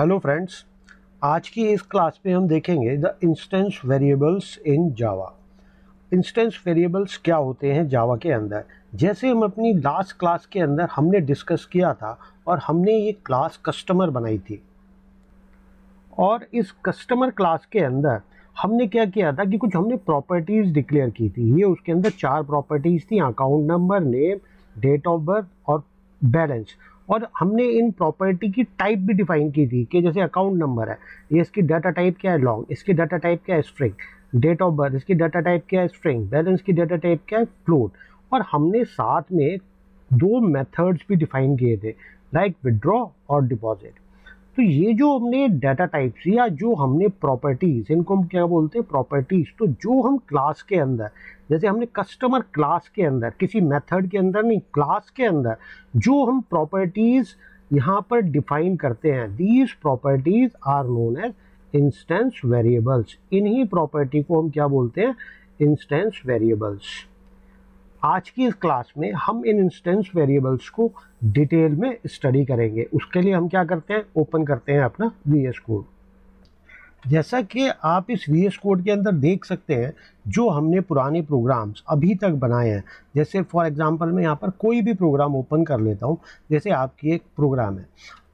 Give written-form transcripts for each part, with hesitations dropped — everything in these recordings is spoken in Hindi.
हेलो फ्रेंड्स, आज की इस क्लास में हम देखेंगे the instance variables in Java. Instance variables क्या होते हैं जावा के अंदर। जैसे हम अपनी लास्ट क्लास के अंदर हमने डिस्कस किया था और हमने ये क्लास कस्टमर बनाई थी, और इस कस्टमर क्लास के अंदर हमने क्या किया था कि कुछ हमने प्रॉपर्टीज़ डिक्लेयर की थी। ये उसके अंदर 4 प्रॉपर्टीज़ थी: account number, name, date of birth और बैलेंस। और हमने इन प्रॉपर्टी की टाइप भी डिफाइन की थी कि जैसे अकाउंट नंबर है, ये इसकी डाटा टाइप क्या है, लॉन्ग, इसकी डाटा टाइप क्या है, स्ट्रिंग, डेट ऑफ बर्थ इसकी डाटा टाइप क्या है, स्ट्रिंग, बैलेंस की डाटा टाइप क्या है, फ्लोट। और हमने साथ में 2 मेथड्स भी डिफाइन किए थे, लाइक विड्रॉ और डिपॉजिट। तो ये जो हमने डाटा टाइप्स या जो हमने प्रॉपर्टीज़, इनको हम क्या बोलते हैं, प्रॉपर्टीज़। तो जो हम क्लास के अंदर, जैसे हमने कस्टमर क्लास के अंदर, किसी मेथड के अंदर नहीं, क्लास के अंदर जो हम प्रॉपर्टीज़ यहाँ पर डिफाइन करते हैं, these properties are known as instance variables. इन्हीं प्रॉपर्टी को हम क्या बोलते हैं, इंस्टेंस वेरिएबल्स। आज की इस क्लास में हम इन इंस्टेंस वेरिएबल्स को डिटेल में स्टडी करेंगे। उसके लिए हम क्या करते हैं, ओपन करते हैं अपना VS कोड। जैसा कि आप इस VS कोड के अंदर देख सकते हैं, जो हमने पुराने प्रोग्राम्स अभी तक बनाए हैं, जैसे फॉर एग्जांपल मैं यहाँ पर कोई भी प्रोग्राम ओपन कर लेता हूँ। जैसे आपकी एक प्रोग्राम है,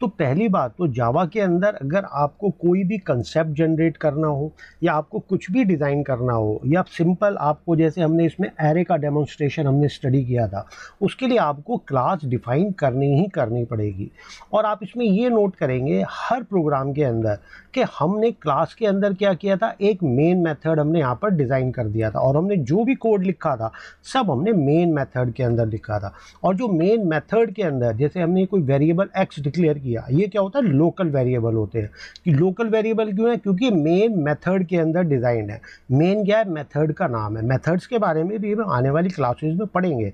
तो पहली बात तो जावा के अंदर अगर आपको कोई भी कंसेप्ट जनरेट करना हो या आपको कुछ भी डिज़ाइन करना हो, या सिंपल आपको, जैसे हमने इसमें एरे का डेमोन्स्ट्रेशन हमने स्टडी किया था, उसके लिए आपको क्लास डिफाइन करनी पड़ेगी। और आप इसमें ये नोट करेंगे हर प्रोग्राम के अंदर कि हमने क्लास के अंदर क्या किया था, एक मेन मेथड हमने यहाँ पर डिज़ाइन कर दिया था, और हमने जो भी कोड लिखा था सब हमने मेन मेथड के अंदर लिखा था। और जो मेन मेथड के अंदर, जैसे हमने कोई वेरिएबल x डिक्लेयर, ये क्या होता है, लोकल वेरिएबल होते हैं। कि लोकल वेरिएबल क्यों है, क्योंकि मेन मेथड के अंदर डिजाइन है। मेन क्या है, मेथड का नाम है। मेथड्स के बारे में भी हम आने वाली क्लासेस में पढ़ेंगे।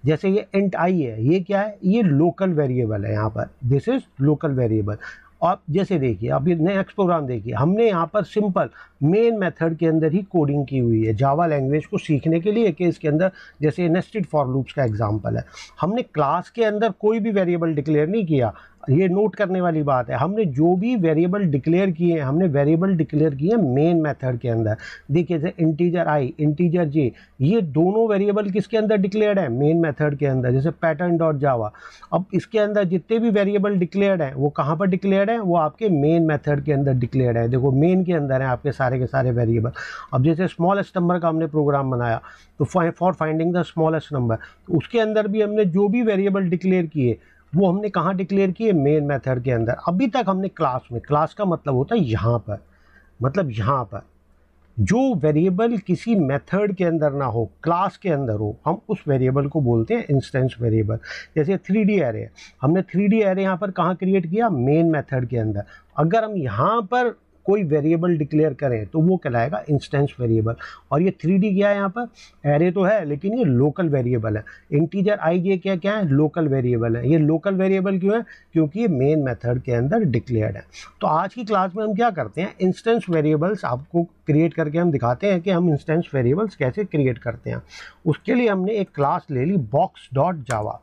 जैसे ये इंट आई है, ये क्या है, ये लोकल वेरिएबल है। यहाँ पर दिस इज लोकल वेरिएबल। आप जैसे देखिए, अब ये नेक्स्ट प्रोग्राम देखिए, हमने यहाँ पर सिंपल मेन मेथड के अंदर ही कोडिंग की हुई है जावा लैंग्वेज को सीखने के लिए, कि इसके अंदर जैसे नेस्टेड फॉर लूप्स का एग्जांपल है। हमने क्लास के अंदर कोई भी वेरिएबल डिक्लेयर नहीं किया। ये नोट करने वाली बात है, हमने जो भी वेरिएबल डिक्लेयर किए हैं, हमने वेरिएबल डिक्लेयर किए हैं मेन मेथड के अंदर। देखिए जैसे इंटीजर आई, इंटीजर जे, ये दोनों वेरिएबल किसके अंदर डिक्लेयर्ड है, मेन मेथड के अंदर। जैसे पैटर्न डॉट जावा, अब इसके अंदर जितने भी वेरिएबल डिक्लेयर्ड हैं वो कहाँ पर डिक्लेयर्ड है, वो आपके मेन मेथड के अंदर डिक्लेयर्ड है। देखो मेन के अंदर है आपके सारे के सारे वेरिएबल। अब जैसे स्मॉलेस्ट नंबर का हमने प्रोग्राम बनाया, तो for finding the smallest number, तो उसके अंदर भी हमने जो भी वेरिएबल डिक्लेयर किए वो हमने कहाँ डिक्लेयर किए, मेन मेथड के अंदर। अभी तक हमने क्लास में, क्लास का मतलब होता है यहाँ पर, मतलब यहाँ पर जो वेरिएबल किसी मेथड के अंदर ना हो, क्लास के अंदर हो, हम उस वेरिएबल को बोलते हैं इंस्टेंस वेरिएबल। जैसे 3D एरे है, हमने 3D एरे यहाँ पर कहाँ क्रिएट किया, मेन मेथड के अंदर। अगर हम यहाँ पर कोई वेरिएबल डिक्लेयर करें तो वो कहलाएगा इंस्टेंस वेरिएबल। और ये 3D क्या है, यहाँ पर एरे तो है लेकिन ये लोकल वेरिएबल है। इंटीजर आई जे क्या है, लोकल वेरिएबल है। ये लोकल वेरिएबल क्यों है, क्योंकि ये मेन मेथड के अंदर डिक्लेयर्ड है। तो आज की क्लास में हम क्या करते हैं, इंस्टेंस वेरिएबल्स आपको क्रिएट करके हम दिखाते हैं कि हम इंस्टेंस वेरिएबल्स कैसे क्रिएट करते हैं। उसके लिए हमने एक क्लास ले ली box dot Java.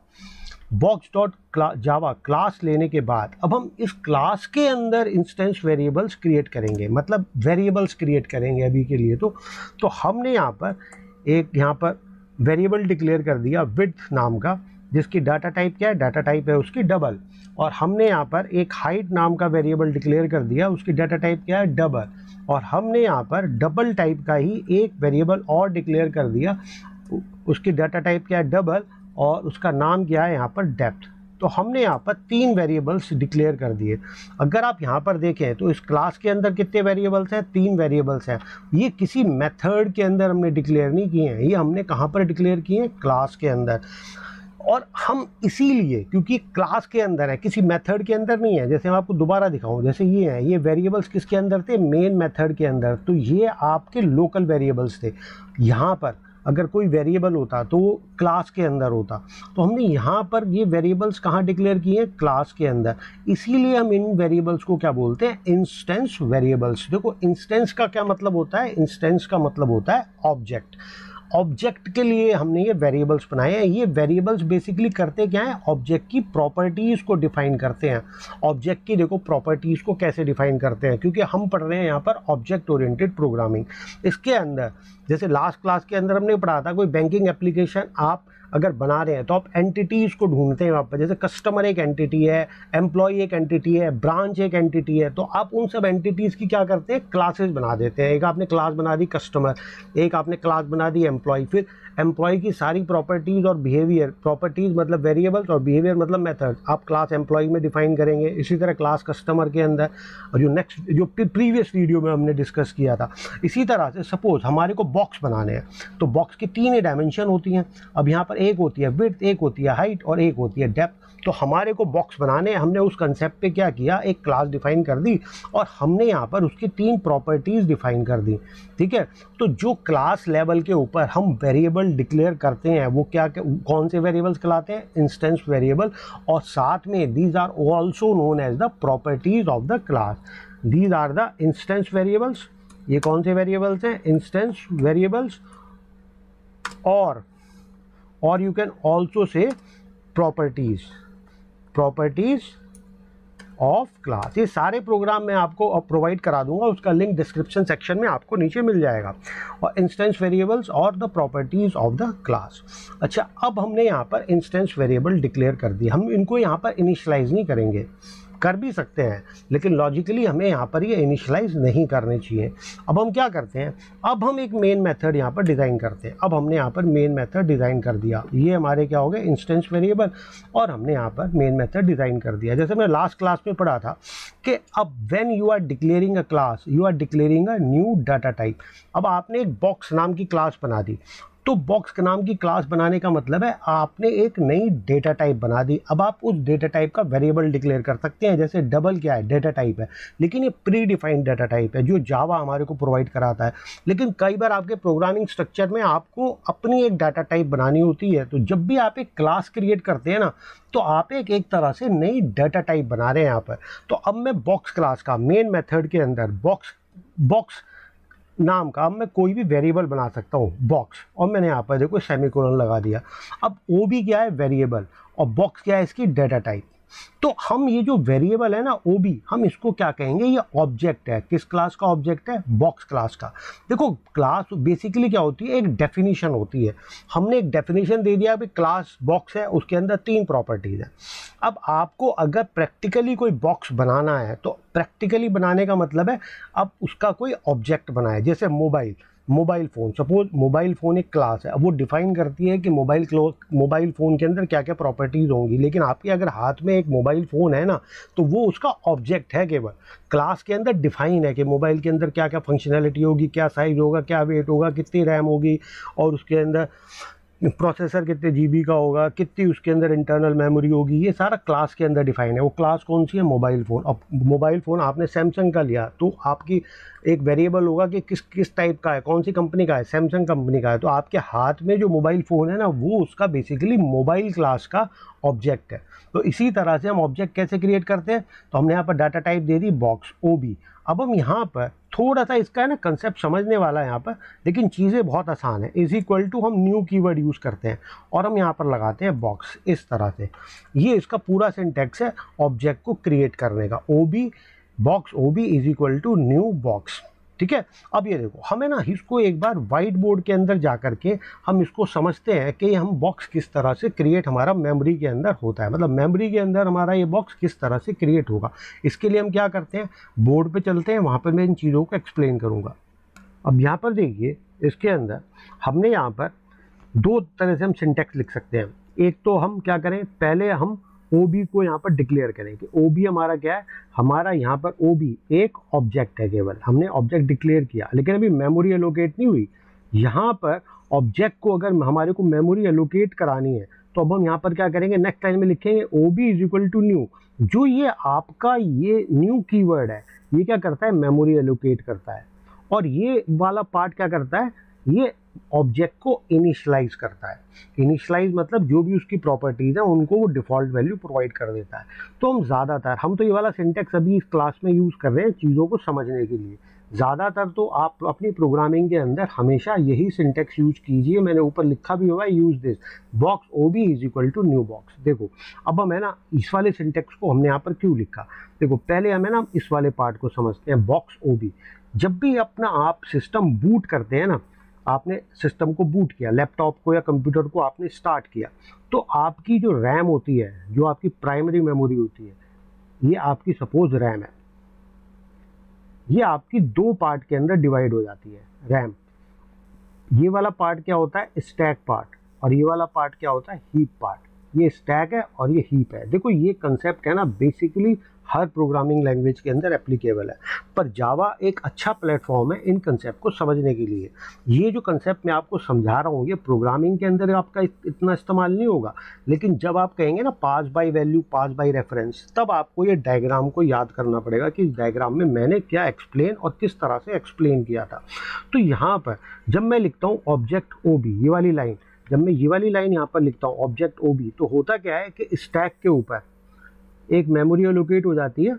Box dot Java class लेने के बाद अब हम इस क्लास के अंदर इंस्टेंस वेरिएबल्स क्रिएट करेंगे, मतलब वेरिएबल्स क्रिएट करेंगे अभी के लिए। तो हमने यहाँ पर वेरिएबल डिक्लेयर कर दिया विड्थ नाम का, जिसकी डाटा टाइप क्या है, डाटा टाइप है उसकी डबल। और हमने यहाँ पर एक हाइट नाम का वेरिएबल डिक्लेयर कर दिया, उसकी डाटा टाइप क्या है, डबल। और हमने यहाँ पर डबल टाइप का ही एक वेरिएबल और डिक्लेयर कर दिया, उसकी डाटा टाइप क्या है, डबल, और उसका नाम क्या है यहाँ पर, डेप्थ। तो हमने यहाँ पर 3 वेरिएबल्स डिक्लेयर कर दिए। अगर आप यहाँ पर देखें तो इस क्लास के अंदर कितने वेरिएबल्स हैं, 3 वेरिएबल्स हैं। ये किसी मेथड के अंदर हमने डिक्लेयर नहीं किए हैं, ये हमने कहाँ पर डिक्लेयर किए हैं, क्लास के अंदर। और हम इसीलिए, क्योंकि क्लास के अंदर है, किसी मेथड के अंदर नहीं है। जैसे मैं आपको दोबारा दिखाऊं, जैसे ये है, ये वेरिएबल्स किसके अंदर थे, मेन मेथड के अंदर। तो ये आपके लोकल वेरिएबल्स थे। यहाँ पर अगर कोई वेरिएबल होता तो वो क्लास के अंदर होता, तो हमने यहाँ पर ये वेरिएबल्स कहाँ डिक्लेयर किए हैं, क्लास के अंदर। इसीलिए हम इन वेरिएबल्स को क्या बोलते हैं, इंस्टेंस वेरिएबल्स। देखो इंस्टेंस का क्या मतलब होता है, इंस्टेंस का मतलब होता है ऑब्जेक्ट। ऑब्जेक्ट के लिए हमने ये वेरिएबल्स बनाए हैं। ये वेरिएबल्स बेसिकली करते क्या है, ऑब्जेक्ट की प्रॉपर्टीज़ को डिफाइन करते हैं। ऑब्जेक्ट की देखो प्रॉपर्टीज़ को कैसे डिफाइन करते हैं, क्योंकि हम पढ़ रहे हैं यहाँ पर ऑब्जेक्ट ओरिएंटेड प्रोग्रामिंग। इसके अंदर जैसे लास्ट क्लास के अंदर हमने पढ़ा था, कोई बैंकिंग एप्लीकेशन आप अगर बना रहे हैं तो आप एंटिटीज़ को ढूंढते हैं वहाँ पर। जैसे कस्टमर एक एंटिटी है, एम्प्लॉय एक एंटिटी है, ब्रांच एक एंटिटी है, तो आप उन सब एंटिटीज़ की क्या करते हैं, क्लासेस बना देते हैं। एक आपने क्लास बना दी कस्टमर, एक आपने क्लास बना दी एम्प्लॉय, फिर एम्प्लॉय की सारी प्रॉपर्टीज़ और बिहेवियर, प्रॉपर्टीज़ मतलब वेरिएबल्स और बिहेवियर मतलब मेथड, आप क्लास एम्प्लॉय में डिफाइन करेंगे। इसी तरह क्लास कस्टमर के अंदर, और जो प्रीवियस वीडियो में हमने डिस्कस किया था। इसी तरह से सपोज हमारे को बॉक्स बनाने हैं, तो बॉक्स की 3 डायमेंशन होती हैं। अब यहाँ पर एक होती है विड्थ, एक होती है हाइट और एक होती है डेप्थ। तो हमारे को बॉक्स बनाने हैं, हमने उस कंसेप्ट पे क्या किया, एक क्लास डिफाइन कर दी और हमने यहाँ पर उसकी 3 प्रॉपर्टीज़ डिफाइन कर दी। ठीक है, तो जो क्लास लेवल के ऊपर हम वेरिएबल डिक्लेयर करते हैं वो क्या कौन से वेरिएबल्स कहलाते हैं, इंस्टेंस वेरिएबल। और साथ में these are also known as the properties of the class. These are the instance variables. ये कौन से वेरिएबल्स हैं, इंस्टेंस वेरिएबल्स। और you can also say properties of class. ये सारे प्रोग्राम मैं आपको प्रोवाइड करा दूंगा, उसका लिंक डिस्क्रिप्शन सेक्शन में आपको नीचे मिल जाएगा। और इंस्टेंस वेरिएबल्स और the properties of the class. अच्छा, अब हमने यहाँ पर इंस्टेंस वेरिएबल डिक्लेयर कर दी, हम इनको यहाँ पर इनिशियलाइज नहीं करेंगे, कर भी सकते हैं लेकिन लॉजिकली हमें यहाँ पर ये इनिशियलाइज नहीं करने चाहिए। अब हम क्या करते हैं, अब हम एक मेन मेथड यहाँ पर डिज़ाइन करते हैं। अब हमने यहाँ पर मेन मेथड डिज़ाइन कर दिया, ये हमारे क्या हो गए, इंस्टेंस वेरिएबल, और हमने यहाँ पर मेन मेथड डिज़ाइन कर दिया। जैसे मैं लास्ट क्लास में पढ़ा था कि अब when you are declaring a class, you are declaring a new data type. अब आपने एक बॉक्स नाम की क्लास बना दी, तो बॉक्स नाम की क्लास बनाने का मतलब है आपने एक नई डेटा टाइप बना दी। अब आप उस डेटा टाइप का वेरिएबल डिक्लेयर कर सकते हैं। जैसे डबल क्या है, डेटा टाइप है, लेकिन ये प्री डिफाइंड डेटा टाइप है जो जावा हमारे को प्रोवाइड कराता है। लेकिन कई बार आपके प्रोग्रामिंग स्ट्रक्चर में आपको अपनी एक डाटा टाइप बनानी होती है, तो जब भी आप एक क्लास क्रिएट करते हैं ना, तो आप एक तरह से नई डाटा टाइप बना रहे हैं यहाँ पर। तो अब मैं बॉक्स क्लास का मेन मेथड के अंदर बॉक्स नाम का अब मैं कोई भी वेरिएबल बना सकता हूँ, बॉक्स, और मैंने यहाँ पर देखो सेमीकोलन लगा दिया। अब ओ बी क्या है, वेरिएबल, और बॉक्स क्या है, इसकी डेटा टाइप। तो हम ये जो वेरिएबल है ना ओ बी, हम इसको क्या कहेंगे, ये ऑब्जेक्ट है। किस क्लास का ऑब्जेक्ट है, बॉक्स क्लास का। देखो क्लास बेसिकली क्या होती है, एक डेफिनेशन होती है। हमने एक डेफिनेशन दे दिया कि क्लास बॉक्स है, उसके अंदर 3 प्रॉपर्टीज है। अब आपको अगर प्रैक्टिकली कोई बॉक्स बनाना है, तो प्रैक्टिकली बनाने का मतलब है अब उसका कोई ऑब्जेक्ट बनाए। जैसे mobile phone, suppose mobile phone एक क्लास है। अब वो डिफ़ाइन करती है कि मोबाइल फ़ोन के अंदर क्या क्या प्रॉपर्टीज़ होंगी। लेकिन आपके अगर हाथ में एक मोबाइल फ़ोन है ना, तो वो उसका ऑब्जेक्ट है। केवल क्लास के अंदर डिफ़ाइन है कि मोबाइल के अंदर क्या क्या फंक्शनैलिटी होगी, क्या साइज़ होगा, क्या वेट होगा, कितनी रैम होगी, और उसके अंदर प्रोसेसर कितने जीबी का होगा, कितनी उसके अंदर इंटरनल मेमोरी होगी। ये सारा क्लास के अंदर डिफाइन है। वो क्लास कौन सी है, मोबाइल फ़ोन। अब मोबाइल फ़ोन आपने सैमसंग का लिया, तो आपकी एक वेरिएबल होगा कि किस टाइप का है, कौन सी कंपनी का है, सैमसंग कंपनी का है। तो आपके हाथ में जो मोबाइल फ़ोन है ना, वो उसका बेसिकली मोबाइल क्लास का ऑब्जेक्ट है। तो इसी तरह से हम ऑब्जेक्ट कैसे क्रिएट करते हैं, तो हमने यहाँ पर डाटा टाइप दे दी बॉक्स ओ बी। अब हम यहाँ पर थोड़ा सा इसका है ना कंसेप्ट समझने वाला है यहाँ पर, लेकिन चीज़ें बहुत आसान है। इज इक्वल टू हम न्यू कीवर्ड यूज़ करते हैं और हम यहाँ पर लगाते हैं बॉक्स। इस तरह से ये इसका पूरा सिंटैक्स है ऑब्जेक्ट को क्रिएट करने का। O B box O B is equal to new box. ठीक है, अब ये देखो हमें ना इसको एक बार वाइट बोर्ड के अंदर जा कर के हम इसको समझते हैं कि हम बॉक्स किस तरह से क्रिएट हमारा मेमोरी के अंदर होता है। मतलब मेमोरी के अंदर हमारा ये बॉक्स किस तरह से क्रिएट होगा। इसके लिए हम क्या करते हैं, बोर्ड पे चलते हैं, वहाँ पर मैं इन चीज़ों को एक्सप्लेन करूँगा। अब यहाँ पर देखिए, इसके अंदर हमने यहाँ पर 2 तरह से हम सिंटैक्स लिख सकते हैं। एक तो हम क्या करें, पहले हम ओ बी को यहाँ पर डिक्लेयर करें कि ओ बी हमारा क्या है, हमारा यहाँ पर ओ बी एक ऑब्जेक्ट है। केवल हमने ऑब्जेक्ट डिक्लेयर किया, लेकिन अभी मेमोरी एलोकेट नहीं हुई। यहाँ पर ऑब्जेक्ट को अगर हमारे को मेमोरी एलोकेट करानी है, तो अब हम यहाँ पर क्या करेंगे, नेक्स्ट लाइन में लिखेंगे O B is equal to new. जो ये आपका ये न्यू कीवर्ड है, ये क्या करता है, मेमोरी एलोकेट करता है। और ये वाला पार्ट क्या करता है, ये ऑब्जेक्ट को इनिशियलाइज करता है। इनिशियलाइज मतलब जो भी उसकी प्रॉपर्टीज़ हैं उनको वो डिफ़ॉल्ट वैल्यू प्रोवाइड कर देता है। तो हम तो ये वाला सिंटैक्स अभी इस क्लास में यूज़ कर रहे हैं चीज़ों को समझने के लिए। ज़्यादातर तो आप अपनी प्रोग्रामिंग के अंदर हमेशा यही सिंटेक्स यूज कीजिए। मैंने ऊपर लिखा भी हुआ है, use this box OB is equal to new box. देखो अब हम है ना इस वाले सिंटेक्स को हमने यहाँ पर क्यों लिखा, देखो पहले हमें ना इस वाले पार्ट को समझते हैं। बॉक्स OB, जब भी अपना आप सिस्टम बूट करते हैं ना, आपने सिस्टम को बूट किया, लैपटॉप को या कंप्यूटर को आपने स्टार्ट किया, तो आपकी जो रैम होती है, जो आपकी प्राइमरी मेमोरी होती है, ये आपकी सपोज रैम है, ये आपकी दो पार्ट के अंदर डिवाइड हो जाती है रैम। ये वाला पार्ट क्या होता है, स्टैक पार्ट, और ये वाला पार्ट क्या होता है, हीप पार्ट। ये स्टैक है और ये हीप है। देखो ये कंसेप्ट है ना बेसिकली हर प्रोग्रामिंग लैंग्वेज के अंदर एप्लीकेबल है, पर जावा एक अच्छा प्लेटफॉर्म है इन कंसेप्ट को समझने के लिए। ये जो कंसेप्ट मैं आपको समझा रहा हूँ, ये प्रोग्रामिंग के अंदर आपका इतना इस्तेमाल नहीं होगा, लेकिन जब आप कहेंगे ना pass by value, pass by reference, तब आपको ये डायग्राम को याद करना पड़ेगा कि इस डायग्राम में मैंने क्या एक्सप्लेन और किस तरह से एक्सप्लेन किया था। तो यहाँ पर जब मैं लिखता हूँ ऑब्जेक्ट OB, ये वाली लाइन, जब मैं ये वाली लाइन यहाँ पर लिखता हूँ ऑब्जेक्ट OB, तो होता क्या है कि स्टैक के ऊपर एक मेमोरी एलोकेट हो जाती है,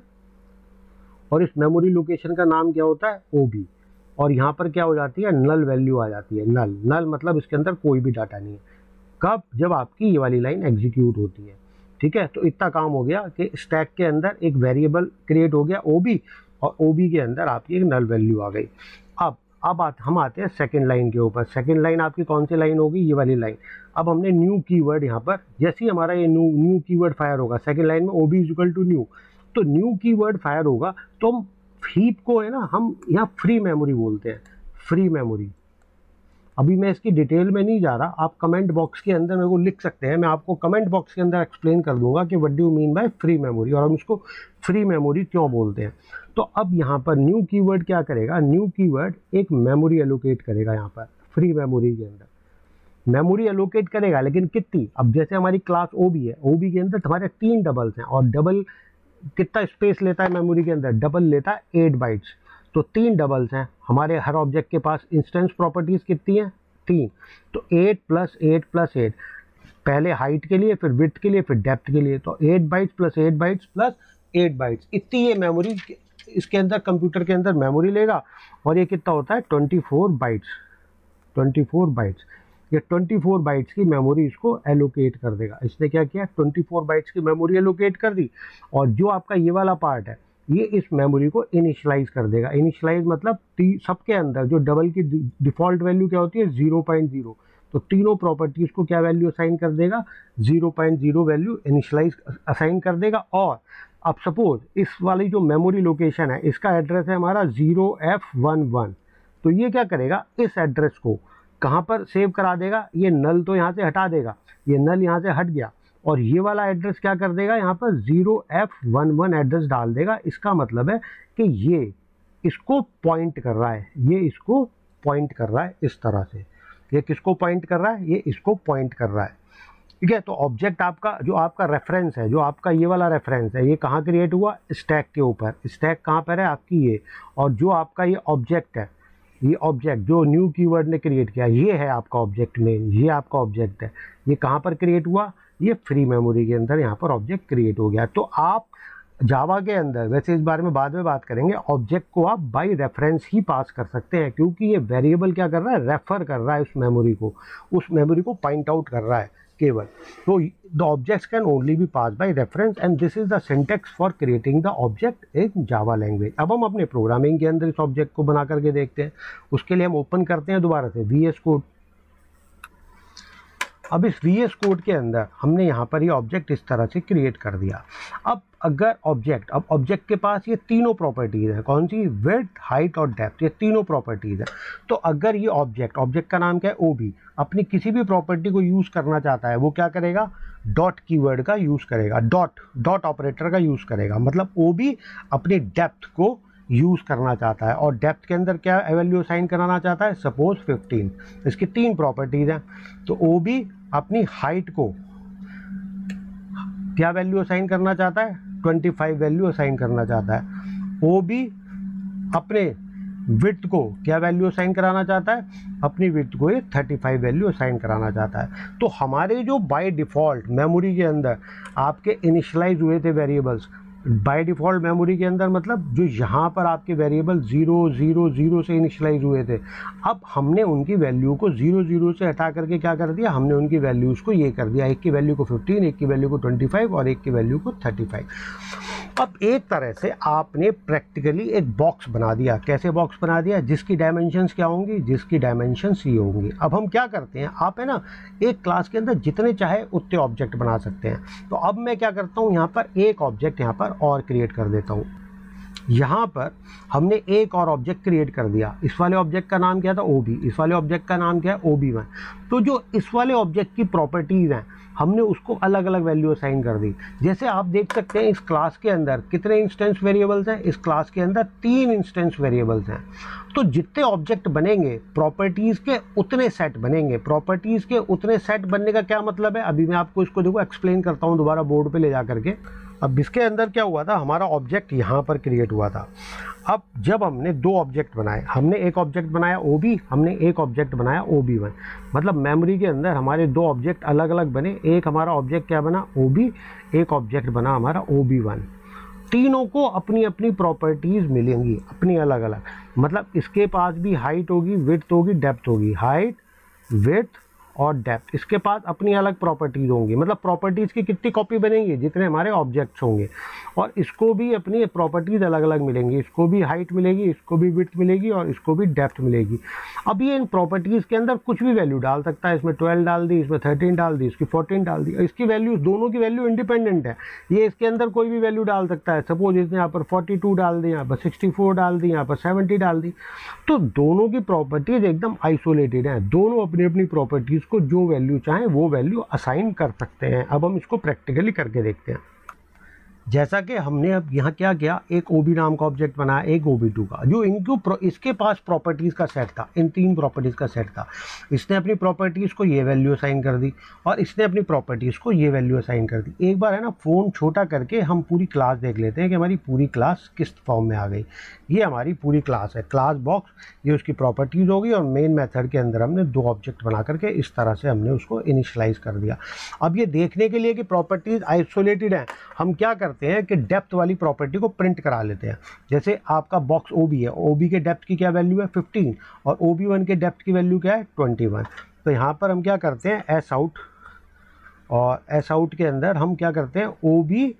और इस मेमोरी लोकेशन का नाम क्या होता है, OB, और यहाँ पर क्या हो जाती है, नल वैल्यू आ जाती है। नल मतलब इसके अंदर कोई भी डाटा नहीं है। कब, जब आपकी ये वाली लाइन एग्जीक्यूट होती है। ठीक है, तो इतना काम हो गया कि स्टैक के अंदर एक वेरिएबल क्रिएट हो गया OB, और OB के अंदर आपकी एक नल वैल्यू आ गई। अब हम आते हैं सेकंड लाइन के ऊपर। सेकंड लाइन आपकी कौन सी लाइन होगी, ये वाली लाइन। अब हमने न्यू कीवर्ड यहाँ पर, जैसे ही हमारा ये न्यू कीवर्ड फायर होगा सेकंड लाइन में, OB is equal to new, तो न्यू कीवर्ड फायर होगा, तो हम हीप को है ना हम यहाँ फ्री मेमोरी बोलते हैं, फ्री मेमोरी। अभी मैं इसकी डिटेल में नहीं जा रहा, आप कमेंट बॉक्स के अंदर मेरे को लिख सकते हैं, मैं आपको कमेंट बॉक्स के अंदर एक्सप्लेन कर दूंगा कि what do you mean by free memory, और हम इसको फ्री मेमोरी क्यों बोलते हैं। तो अब यहाँ पर न्यू कीवर्ड क्या करेगा, न्यू कीवर्ड एक मेमोरी एलोकेट करेगा यहाँ पर फ्री मेमोरी के अंदर, मेमोरी एलोकेट करेगा, लेकिन कितनी, अब जैसे हमारी क्लास OB है, OB के अंदर हमारे 3 डबल्स हैं, और डबल कितना स्पेस लेता है मेमोरी के अंदर, डबल लेता है 8 बाइट्स, तो 3 डबल्स हैं हमारे हर ऑब्जेक्ट के पास। इंस्टेंस प्रॉपर्टीज कितनी हैं, 3, तो 8 + 8 + 8, पहले हाइट के लिए, फिर विड्थ के लिए, फिर डेप्थ के लिए, तो 8 बाइट्स + 8 बाइट्स + 8 बाइट्स, इतनी ये मेमोरी इसके अंदर कंप्यूटर के अंदर मेमोरी लेगा। और ये कितना होता है, 24 बाइट्स, 24 बाइट्स, ये 24 बाइट्स की मेमोरी इसको एलोकेट कर देगा। इसने क्या किया, 24 बाइट्स की मेमोरी एलोकेट कर दी, और जो आपका ये वाला पार्ट है, ये इस मेमोरी को इनिशियलाइज कर देगा। इनिशियलाइज मतलब सबके अंदर जो डबल की डिफ़ॉल्ट वैल्यू क्या होती है, 0.0, तो तीनों प्रॉपर्टीज़ को क्या वैल्यू असाइन कर देगा, 0.0 वैल्यू इनिशियलाइज असाइन कर देगा। और अब सपोज इस वाली जो मेमोरी लोकेशन है, इसका एड्रेस है हमारा 0F11, तो ये क्या करेगा, इस एड्रेस को कहाँ पर सेव करा देगा, ये नल तो यहाँ से हटा देगा, ये नल यहाँ से हट गया, और ये वाला एड्रेस क्या कर देगा, यहाँ पर 0F11 एड्रेस डाल देगा। इसका मतलब है कि ये इसको पॉइंट कर रहा है, ये इसको पॉइंट कर रहा है इस तरह से। ये किसको पॉइंट कर रहा है, ये इसको पॉइंट कर रहा है। ठीक है, तो ऑब्जेक्ट आपका जो आपका रेफरेंस है, जो आपका ये वाला रेफरेंस है, ये कहाँ क्रिएट हुआ, स्टैक के ऊपर। स्टैक कहाँ पर है आपकी, ये, और जो आपका ये ऑब्जेक्ट है, ये ऑब्जेक्ट जो न्यू कीवर्ड ने क्रिएट किया, ये है आपका ऑब्जेक्ट में, ये आपका ऑब्जेक्ट है। ये कहाँ पर क्रिएट हुआ, ये फ्री मेमोरी के अंदर यहाँ पर ऑब्जेक्ट क्रिएट हो गया। तो आप जावा के अंदर, वैसे इस बारे में बाद में बात करेंगे, ऑब्जेक्ट को आप बाय रेफरेंस ही पास कर सकते हैं, क्योंकि ये वेरिएबल क्या कर रहा है, रेफर कर रहा है उस मेमोरी को पॉइंट आउट कर रहा है केवल। तो the objects can only be pass by reference, and this is the syntax for creating the object in Java language. अब हम अपने प्रोग्रामिंग के अंदर इस ऑब्जेक्ट को बना करके देखते हैं। उसके लिए हम ओपन करते हैं दोबारा से VS कोड। अब इस VS कोड के अंदर हमने यहाँ पर ये ऑब्जेक्ट इस तरह से क्रिएट कर दिया। अब अगर ऑब्जेक्ट के पास ये तीनों प्रॉपर्टीज़ हैं, कौन सी, विड्थ, हाइट और डेप्थ, ये तीनों प्रॉपर्टीज़ हैं। तो अगर ये ऑब्जेक्ट का नाम क्या है, OB, अपनी किसी भी प्रॉपर्टी को यूज़ करना चाहता है, वो क्या करेगा, डॉट कीवर्ड का यूज़ करेगा, डॉट ऑपरेटर का यूज़ करेगा। मतलब OB अपनी डेप्थ को यूज़ करना चाहता है, और डेप्थ के अंदर क्या वैल्यू असाइन कराना चाहता है, सपोज 15। इसकी 3 प्रॉपर्टीज़ हैं। तो OB अपनी हाइट को क्या वैल्यू असाइन करना चाहता है, 25 वैल्यू असाइन करना चाहता है। OB अपने विड्थ को क्या वैल्यू असाइन कराना चाहता है, अपनी विड्थ को ये 35 वैल्यू असाइन कराना चाहता है। तो हमारे जो बाय डिफ़ॉल्ट मेमोरी के अंदर आपके इनिशियलाइज हुए थे वेरिएबल्स, बाय डिफ़ॉल्ट मेमोरी के अंदर मतलब जो यहाँ पर आपके वेरिएबल 0 0 0 से इनिशियलाइज हुए थे, अब हमने उनकी वैल्यू को 0 0 से हटा करके क्या कर दिया, हमने उनकी वैल्यूज़ को ये कर दिया, एक की वैल्यू को 15, एक की वैल्यू को 25 और एक की वैल्यू को 35। अब एक तरह से आपने प्रैक्टिकली एक बॉक्स बना दिया। कैसे बॉक्स बना दिया? जिसकी डायमेंशंस क्या होंगी, जिसकी डायमेंशंस ये होंगी। अब हम क्या करते हैं, आप है ना एक क्लास के अंदर जितने चाहे उतने ऑब्जेक्ट बना सकते हैं। तो अब मैं क्या करता हूँ, यहाँ पर एक ऑब्जेक्ट यहाँ पर और क्रिएट कर देता हूँ। यहाँ पर हमने एक और ऑब्जेक्ट क्रिएट कर दिया। इस वाले ऑब्जेक्ट का नाम क्या था, OB। इस वाले ऑब्जेक्ट का नाम क्या है, OB1। तो जो इस वाले ऑब्जेक्ट की प्रॉपर्टीज़ हैं हमने उसको अलग अलग वैल्यू असाइन कर दी। जैसे आप देख सकते हैं इस क्लास के अंदर कितने इंस्टेंस वेरिएबल्स हैं, इस क्लास के अंदर 3 इंस्टेंस वेरिएबल्स हैं। तो जितने ऑब्जेक्ट बनेंगे प्रॉपर्टीज़ के उतने सेट बनेंगे। प्रॉपर्टीज़ के उतने सेट बनने का क्या मतलब है, अभी मैं आपको इसको देखो एक्सप्लेन करता हूँ दोबारा बोर्ड पे ले जा करके। अब इसके अंदर क्या हुआ था, हमारा ऑब्जेक्ट यहाँ पर क्रिएट हुआ था। अब जब हमने 2 ऑब्जेक्ट बनाए, हमने एक ऑब्जेक्ट बनाया OB, हमने एक ऑब्जेक्ट बनाया OB1, मतलब मेमोरी के अंदर हमारे 2 ऑब्जेक्ट अलग अलग बने। एक हमारा ऑब्जेक्ट क्या बना, OB, एक ऑब्जेक्ट बना हमारा OB1। तीनों को अपनी अपनी प्रॉपर्टीज़ मिलेंगी, अपनी अलग अलग। मतलब इसके पास भी हाइट होगी, विड्थ होगी, डेप्थ होगी। हाइट, विड्थ और डेप्थ, इसके पास अपनी अलग प्रॉपर्टीज़ होंगी। मतलब प्रॉपर्टीज़ की कितनी कॉपी बनेंगी, जितने हमारे ऑब्जेक्ट्स होंगे। और इसको भी अपनी प्रॉपर्टीज़ अलग अलग मिलेंगी। इसको भी हाइट मिलेगी, इसको भी विड्थ मिलेगी और इसको भी डेप्थ मिलेगी। अब ये इन प्रॉपर्टीज़ के अंदर कुछ भी वैल्यू डाल सकता है। इसमें 12 डाल दी, इसमें 13 डाल दी, इसकी 14 डाल दी। इसकी वैल्यू, दोनों की वैल्यू इंडिपेंडेंट है। ये इसके अंदर कोई भी वैल्यू डाल सकता है। सपोज इसने यहाँ पर 42 डाल दी, यहाँ पर 64 डाल दी, यहाँ पर 70 डाल दी। तो दोनों की प्रॉपर्टीज़ एकदम आइसोलेटेड हैं। दोनों अपनी अपनी प्रॉपर्टीज़ को जो वैल्यू चाहें वो वैल्यू असाइन कर सकते हैं। अब हम इसको प्रैक्टिकली करके देखते हैं। जैसा कि हमने अब यहाँ क्या किया, एक OB नाम का ऑब्जेक्ट बनाया, एक OB2 का, जो इनको इसके पास प्रॉपर्टीज़ का सेट था, इन 3 प्रॉपर्टीज़ का सेट था। इसने अपनी प्रॉपर्टीज़ को ये वैल्यू असाइन कर दी और इसने अपनी प्रॉपर्टीज़ को ये वैल्यू असाइन कर दी। एक बार है ना फ़ोन छोटा करके हम पूरी क्लास देख लेते हैं कि हमारी पूरी क्लास किस फॉर्म में आ गई। ये हमारी पूरी क्लास है, क्लास बॉक्स, ये उसकी प्रॉपर्टीज़ होगी और मेन मेथड के अंदर हमने 2 ऑब्जेक्ट बना करके इस तरह से हमने उसको इनिशियलाइज़ कर दिया। अब ये देखने के लिए कि प्रॉपर्टीज़ आइसोलेटेड हैं, हम क्या करते हैं कि डेप्थ वाली प्रॉपर्टी को प्रिंट करा लेते हैं। जैसे आपका बॉक्स OB है, OB के डेप्थ की क्या वैल्यू है, 15, और OB1 के डेप्थ की वैल्यू क्या है, 21। तो यहाँ पर हम क्या करते हैं, एस आउट, और एस आउट के अंदर हम क्या करते हैं, OB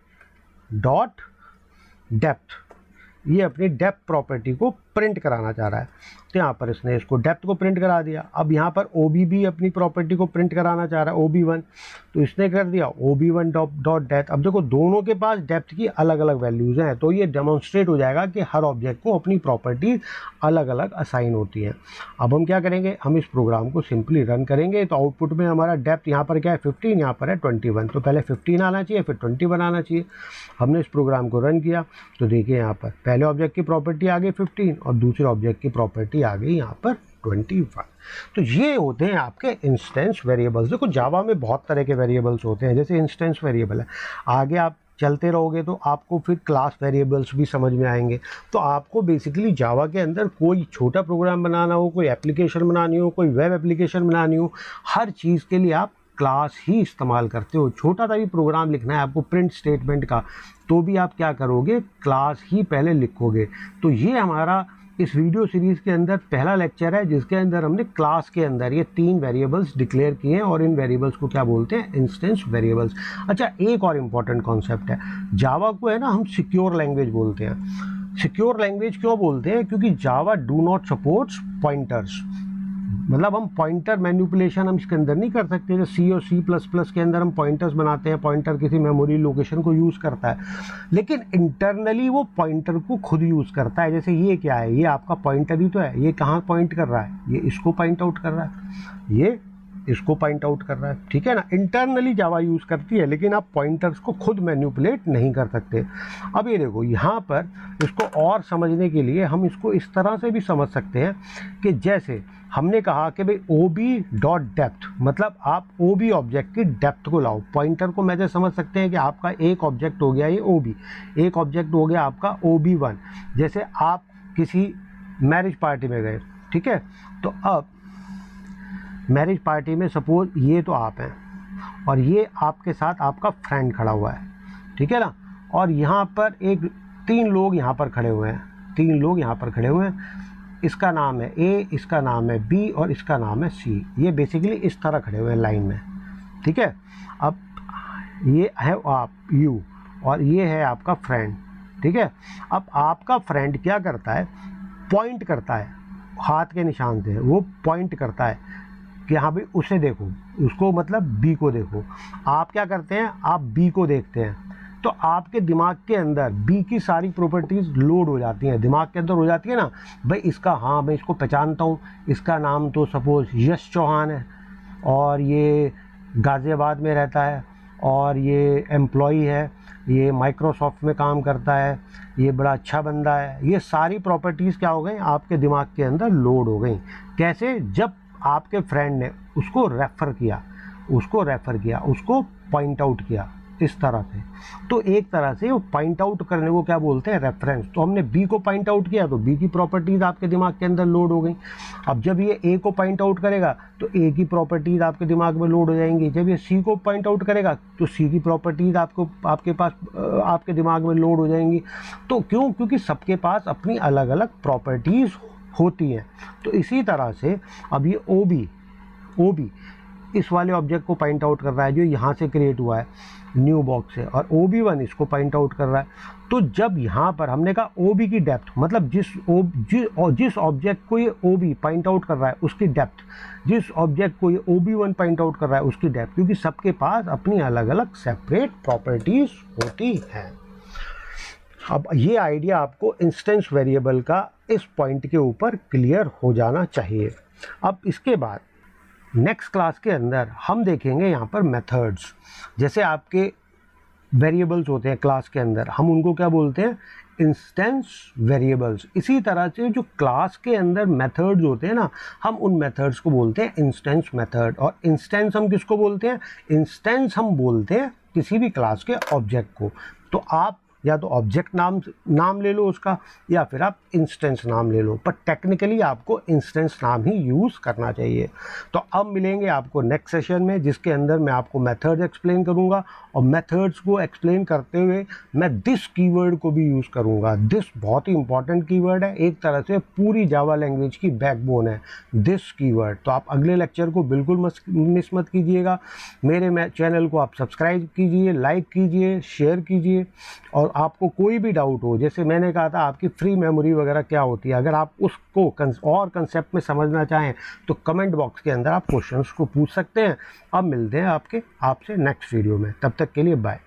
डॉट डेप्थ, ये अपनी डेप्थ प्रॉपर्टी को प्रिंट कराना चाह रहा है। तो यहाँ पर इसने इसको डेप्थ को प्रिंट करा दिया। अब यहाँ पर OB भी अपनी प्रॉपर्टी को प्रिंट कराना चाह रहा है, OB1, तो इसने कर दिया OB1 डॉट डेप्थ। अब देखो दोनों के पास डेप्थ की अलग अलग वैल्यूज़ हैं, तो ये डेमोन्स्ट्रेट हो जाएगा कि हर ऑब्जेक्ट को अपनी प्रॉपर्टीज अलग अलग असाइन होती हैं। अब हम क्या करेंगे, हम इस प्रोग्राम को सिंपली रन करेंगे। तो आउटपुट में हमारा डेप्थ यहाँ पर क्या है, 15, यहाँ पर है 21। तो पहले 15 आना चाहिए, फिर 21 आना चाहिए। हमने इस प्रोग्राम को रन किया तो देखिए यहाँ पर पहले ऑब्जेक्ट की प्रॉपर्टी आ गई 15 और दूसरे ऑब्जेक्ट की प्रॉपर्टी आ गई यहाँ पर 21। तो ये होते हैं आपके इंस्टेंस वेरिएबल्स। देखो जावा में बहुत तरह के वेरिएबल्स होते हैं, जैसे इंस्टेंस वेरिएबल है। आगे आप चलते रहोगे तो आपको फिर क्लास वेरिएबल्स भी समझ में आएंगे। तो आपको बेसिकली जावा के अंदर कोई छोटा प्रोग्राम बनाना हो, कोई एप्लीकेशन बनानी हो, कोई वेब एप्लीकेशन बनानी हो, हर चीज़ के लिए आप क्लास ही इस्तेमाल करते हो। छोटा सा भी प्रोग्राम लिखना है आपको प्रिंट स्टेटमेंट का, तो भी आप क्या करोगे, क्लास ही पहले लिखोगे। तो ये हमारा इस वीडियो सीरीज़ के अंदर पहला लेक्चर है, जिसके अंदर हमने क्लास के अंदर ये 3 वेरिएबल्स डिक्लेयर किए हैं और इन वेरिएबल्स को क्या बोलते हैं, इंस्टेंस वेरिएबल्स। अच्छा, एक और इम्पॉर्टेंट कॉन्सेप्ट है, जावा को है ना हम सिक्योर लैंग्वेज बोलते हैं। सिक्योर लैंग्वेज क्यों बोलते हैं, क्योंकि जावा डू नॉट सपोर्ट्स पॉइंटर्स। मतलब हम पॉइंटर मैनिपुलेशन हम इसके अंदर नहीं कर सकते। जैसे C और C++ के अंदर हम पॉइंटर्स बनाते हैं, पॉइंटर किसी मेमोरी लोकेशन को यूज़ करता है, लेकिन इंटरनली वो पॉइंटर को खुद यूज़ करता है। जैसे ये क्या है, ये आपका पॉइंटर ही तो है, ये कहाँ पॉइंट कर रहा है, ये इसको पॉइंट आउट कर रहा है, ये इसको पॉइंट आउट कर रहा है, ठीक है ना। इंटरनली जावा यूज़ करती है, लेकिन आप पॉइंटर्स को खुद मैनिपुलेट नहीं कर सकते। अब ये देखो यहाँ पर इसको और समझने के लिए हम इसको इस तरह से भी समझ सकते हैं कि जैसे हमने कहा कि भाई OB डॉट डेप्थ, मतलब आप OB ऑब्जेक्ट की डेप्थ को लाओ। पॉइंटर को मैं समझ सकते हैं कि आपका एक ऑब्जेक्ट हो गया ये OB, एक ऑब्जेक्ट हो गया आपका OB1। जैसे आप किसी मैरिज पार्टी में गए, ठीक है, तो अब मैरिज पार्टी में सपोज ये तो आप हैं और ये आपके साथ आपका फ्रेंड खड़ा हुआ है, ठीक है ना। और यहाँ पर तीन लोग यहाँ पर खड़े हुए हैं, इसका नाम है ए, इसका नाम है बी और इसका नाम है सी। ये बेसिकली इस तरह खड़े हुए हैं लाइन में, ठीक है। अब ये है आप यू और ये है आपका फ्रेंड, ठीक है। अब आपका फ्रेंड क्या करता है, पॉइंट करता है हाथ के निशान से, वो पॉइंट करता है कि हाँ भाई उसे देखो, उसको मतलब बी को देखो। आप क्या करते हैं, आप बी को देखते हैं, तो आपके दिमाग के अंदर बी की सारी प्रॉपर्टीज़ लोड हो जाती हैं, दिमाग के अंदर हो जाती है ना भाई, इसका हाँ मैं इसको पहचानता हूँ, इसका नाम तो सपोज़ यश चौहान है और ये गाज़ियाबाद में रहता है और ये एम्प्लॉई है, ये माइक्रोसॉफ्ट में काम करता है, ये बड़ा अच्छा बंदा है। ये सारी प्रॉपर्टीज़ क्या हो गई, आपके दिमाग के अंदर लोड हो गई। कैसे, जब आपके फ्रेंड ने उसको रेफ़र किया, उसको पॉइंट आउट किया इस तरह से। तो एक तरह से वो पॉइंट आउट करने को क्या बोलते हैं, रेफरेंस। तो हमने बी को पॉइंट आउट किया तो बी की प्रॉपर्टीज़ आपके दिमाग के अंदर लोड हो गई। अब जब ये ए को पॉइंट आउट करेगा तो ए की प्रॉपर्टीज़ आपके दिमाग में लोड हो जाएंगी। जब ये सी को पॉइंट आउट करेगा तो सी की प्रॉपर्टीज़ आपके दिमाग में लोड हो जाएंगी। तो क्यों, क्योंकि सबके पास अपनी अलग अलग प्रॉपर्टीज़ होती हैं। तो इसी तरह से अब ये ओ बी इस वाले ऑब्जेक्ट को पॉइंट आउट कर रहा है जो यहाँ से क्रिएट हुआ है न्यू बॉक्स से, और OB1 इसको पॉइंट आउट कर रहा है। तो जब यहाँ पर हमने कहा OB की डेप्थ, मतलब जिस ऑब्जेक्ट को ये OB पॉइंट आउट कर रहा है उसकी डेप्थ, जिस ऑब्जेक्ट को ये OB1 पॉइंट आउट कर रहा है उसकी डेप्थ, क्योंकि सबके पास अपनी अलग अलग सेपरेट प्रॉपर्टीज़ होती हैं। अब ये आइडिया आपको इंस्टेंस वेरिएबल का इस पॉइंट के ऊपर क्लियर हो जाना चाहिए। अब इसके बाद नेक्स्ट क्लास के अंदर हम देखेंगे यहाँ पर मेथड्स। जैसे आपके वेरिएबल्स होते हैं क्लास के अंदर, हम उनको क्या बोलते हैं, इंस्टेंस वेरिएबल्स। इसी तरह से जो क्लास के अंदर मेथड्स होते हैं ना, हम उन मेथड्स को बोलते हैं इंस्टेंस मेथड। और इंस्टेंस हम किसको बोलते हैं, इंस्टेंस हम बोलते हैं किसी भी क्लास के ऑब्जेक्ट को। तो आप या तो ऑब्जेक्ट नाम ले लो उसका, या फिर आप इंस्टेंस नाम ले लो, पर टेक्निकली आपको इंस्टेंस नाम ही यूज़ करना चाहिए। तो अब मिलेंगे आपको नेक्स्ट सेशन में, जिसके अंदर मैं आपको मेथड्स एक्सप्लेन करूंगा, और मेथड्स को एक्सप्लेन करते हुए मैं दिस कीवर्ड को भी यूज़ करूंगा। दिस बहुत ही इंपॉर्टेंट कीवर्ड है, एक तरह से पूरी जावा लैंग्वेज की बैकबोन है दिस कीवर्ड। तो आप अगले लेक्चर को बिल्कुल मिस मत कीजिएगा। मेरे चैनल को आप सब्सक्राइब कीजिए, लाइक कीजिए, शेयर कीजिए। और आपको कोई भी डाउट हो, जैसे मैंने कहा था आपकी फ्री मेमोरी वगैरह क्या होती है, अगर आप उसको और कंसेप्ट में समझना चाहें तो कमेंट बॉक्स के अंदर आप क्वेश्चंस को पूछ सकते हैं। अब मिलते हैं आपसे नेक्स्ट वीडियो में, तब तक के लिए बाय।